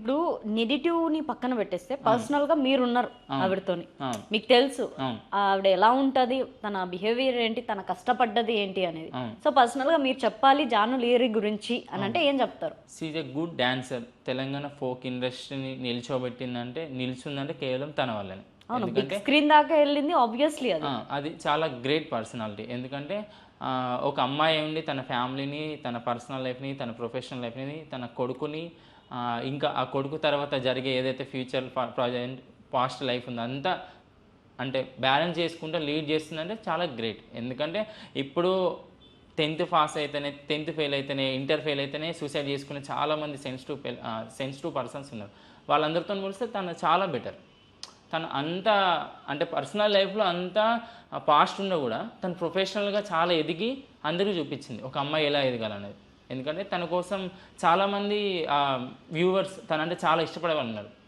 ఇప్పుడు నెగిటివ్ని పక్కన పెట్టేస్తే పర్సనల్గా మీరున్నారు ఆవిడతోని, మీకు తెలుసు ఆవిడ ఎలా ఉంటుంది, తన బిహేవియర్ ఏంటి, తన కష్టపడ్డది ఏంటి అనేది. సో పర్సనల్గా మీరు చెప్పాలి జాను లియరీ గురించి అని అంటే ఏం చెప్తారు? She's a good dancer. Telangana folk ఇండస్ట్రీని నిల్చుందంటే కేవలం తన వల్లనే. ఎందుకంటే స్క్రీన్ దాకా వెళ్ళింది ఆబ్వియస్లీ అది చాలా గ్రేట్ పర్సనాలిటీ. ఎందుకంటే ఒక అమ్మాయి ఉండి తన ఫ్యామిలీని, తన పర్సనల్ లైఫ్ని, తన ప్రొఫెషనల్ లైఫ్ని, తన కొడుకుని, ఇంకా ఆ కొడుకు తర్వాత జరిగే ఏదైతే ఫ్యూచర్ ప్రజెంట్ పాస్ట్ లైఫ్ ఉందో అంతా అంటే బ్యాలెన్స్ చేసుకుంటూ లీడ్ చేస్తుందంటే చాలా గ్రేట్. ఎందుకంటే ఇప్పుడు 10th పాస్ అయితేనే, 10th ఫెయిల్ అయితేనే, ఇంటర్ ఫెయిల్ అయితేనే సూసైడ్ చేసుకునే చాలామంది సెన్సిటివ్ పర్సన్స్ ఉన్నారు. వాళ్ళందరితో పోలిస్తే తను చాలా బెటర్. తను అంత అంటే పర్సనల్ లైఫ్లో అంతా పాస్ట్ ఉన్నా కూడా తను ప్రొఫెషనల్గా చాలా ఎదిగి అందరికీ చూపించింది ఒక అమ్మాయి ఎలా ఎదగాలనేది. ఎందుకంటే తన కోసం చాలామంది వ్యూవర్స్ తనంటే చాలా ఇష్టపడే వాళ్ళు ఉన్నారు.